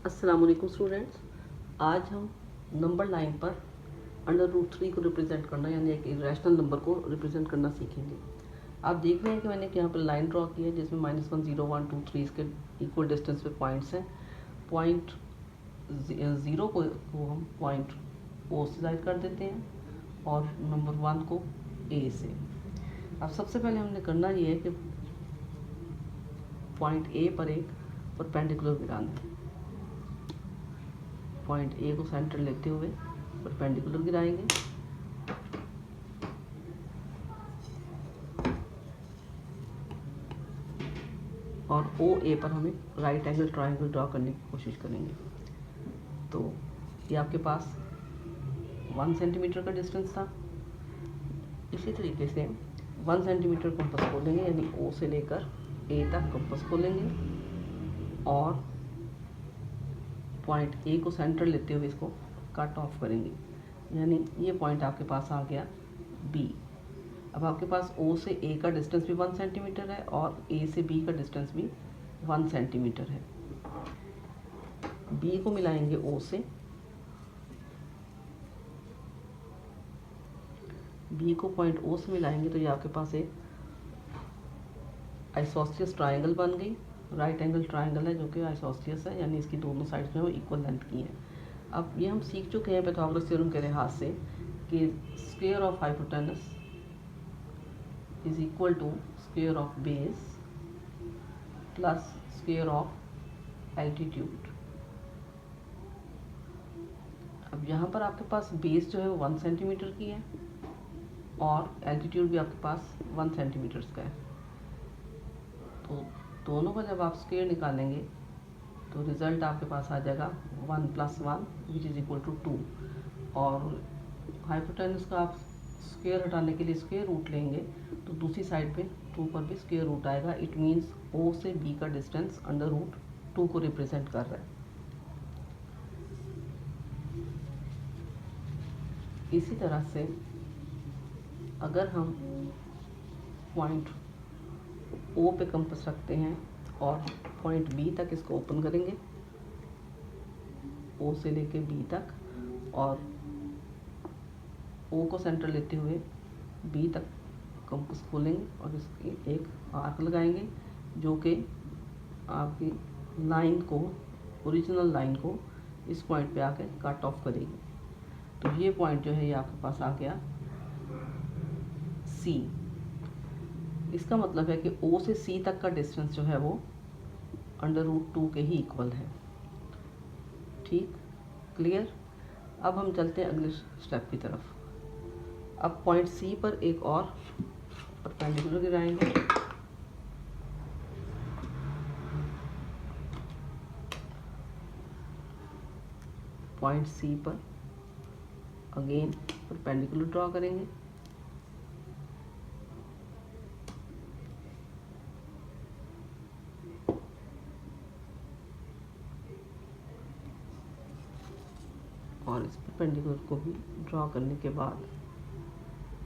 अस्सलाम वालेकुम स्टूडेंट्स। आज हम नंबर लाइन पर √3 को रिप्रेजेंट करना यानी एक इरेशनल नंबर को रिप्रेजेंट करना सीखेंगे। आप देख रहे हैं कि मैंने यहाँ पर लाइन ड्रॉ की है जिसमें -1 0 1 2 3 इसके इक्वल डिस्टेंस पे पॉइंट्स हैं। पॉइंट 0 को हम पॉइंट ओ से जाहिर कर देते हैं और नंबर 1 को ए से। अब सबसे पहले हमने करना ये है कि पॉइंट ए पर एक परपेंडिकुलर गिराना है। पॉइंट ए को सेंटर लेते हुए परपेंडिकुलर गिराएंगे और ओ ए पर हमें राइट एंगल ट्रायंगल ड्रॉ करने की कोशिश करेंगे। तो ये आपके पास 1 सेंटीमीटर का डिस्टेंस था। इसी तरीके से 1 सेंटीमीटर कंपास खोलेंगे यानी ओ से लेकर ए तक कंपास खोलेंगे और पॉइंट ए को सेंटर लेते हुए इसको कट ऑफ करेंगे यानी ये पॉइंट आपके पास आ गया बी। अब आपके पास ओ से ए का डिस्टेंस भी 1 सेंटीमीटर है और ए से बी का डिस्टेंस भी 1 सेंटीमीटर है। बी को मिलाएंगे ओ से, बी को पॉइंट ओ से मिलाएंगे तो ये आपके पास एक आइसोस्सियस ट्रायंगल बन गई। राइट एंगल ट्रायंगल है जो कि आइसोस्सियस है यानी इसकी दोनों साइड्स में वो इक्वल लेंथ की है। अब ये हम सीख चुके हैं पाइथागोरस थ्योरम के लिहाज से कि square of hypotenuse is equal to square of base plus square of altitude. अब यहाँ पर आपके पास बेस जो है वो 1 सेंटीमीटर की है और एल्टीट्यूड भी आपके पास 1 सेंटीमीटर का है। तो दोनों का जब आप स्क्वायर निकालेंगे तो रिज़ल्ट आपके पास आ जाएगा 1 + 1 विच इज़ इक्वल टू 2। और हाइपोटेनस का आप स्क्वायर हटाने के लिए स्क्वायर रूट लेंगे तो दूसरी साइड पे 2 पर भी स्क्वायर रूट आएगा। इट मीन्स ओ से बी का डिस्टेंस √2 को रिप्रेजेंट कर रहा है। इसी तरह से अगर हम पॉइंट ओ पे कंपास रखते हैं और पॉइंट बी तक इसको ओपन करेंगे, ओ से लेके बी तक, और ओ को सेंटर लेते हुए बी तक कंपास खोलेंगे और इसकी एक आर्क लगाएंगे जो कि आपकी लाइन को, ओरिजिनल लाइन को इस पॉइंट पे आके कट ऑफ करेगी। तो ये पॉइंट जो है ये आपके पास आ गया सी। इसका मतलब है कि ओ से सी तक का डिस्टेंस जो है वो √2 के ही इक्वल है। ठीक, क्लियर। अब हम चलते हैं अगले स्टेप की तरफ। अब पॉइंट सी पर एक और परपेंडिकुलर गिराएंगे पॉइंट सी पर अगेन परपेंडिकुलर ड्रॉ करेंगे और इस परपेंडिकुलर को भी ड्रॉ करने के बाद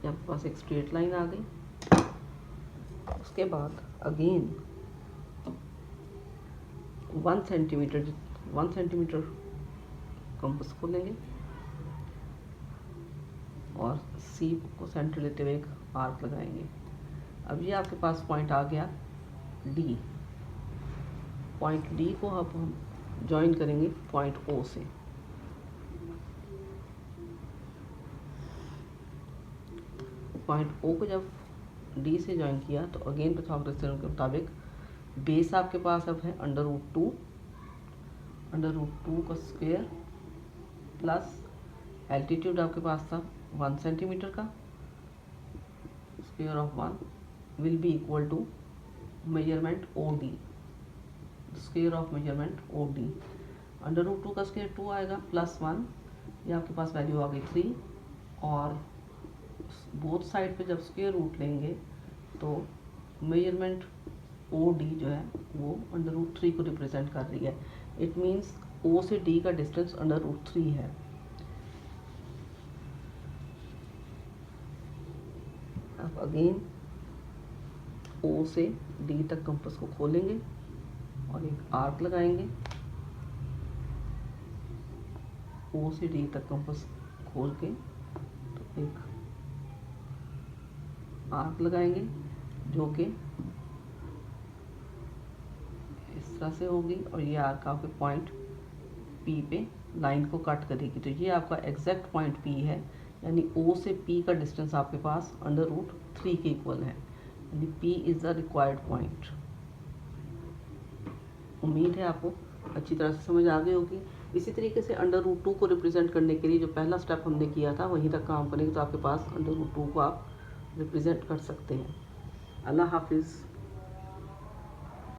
आपके पास एक स्ट्रेट लाइन आ गई। उसके बाद अगेन 1 सेंटीमीटर कंपास खोलेंगे और सी को सेंटर लेते हुए एक आर्क लगाएंगे। अब ये आपके पास पॉइंट आ गया डी। पॉइंट डी को अब हम ज्वाइन करेंगे पॉइंट ओ से। पॉइंट ओ को जब डी से ज्वाइन किया तो अगेन पाइथागोरस थ्योरम के मुताबिक बेस आपके पास अब है √2 का स्क्वायर प्लस एल्टीट्यूड आपके पास था 1 सेंटीमीटर का, square of 1 will be equal to measurement O D, square of measurement O D. √2 का स्क्वायर 2 आएगा प्लस 1, ये आपके पास वैल्यू आ गई 3। और बोथ साइड पे जब स्क्वायर रूट लेंगे तो मेजरमेंट ओ डी जो है वो √3 को रिप्रेजेंट कर रही है। इट मीन्स ओ से डी का डिस्टेंस √3 है। अब अगेन ओ से डी तक कंपास को खोलेंगे और एक आर्क लगाएंगे ओ से डी तक कंपास खोल के तो एक आर्क लगाएंगे जो कि इस तरह से होगी और ये आर्क आपके पॉइंट पी पे लाइन को कट करेगी। तो ये आपका एग्जैक्ट पॉइंट पी है, यानी ओ से पी का डिस्टेंस आपके पास √3 के इक्वल है, यानी P is the required point. उम्मीद है आपको अच्छी तरह से समझ आ गई होगी। इसी तरीके से √2 को रिप्रेजेंट करने के लिए जो पहला स्टेप हमने किया था वहीं तक काम करेंगे तो आपके पास √2 को आप रिप्रेजेंट कर सकते हैं। अल्लाह हाफिज़।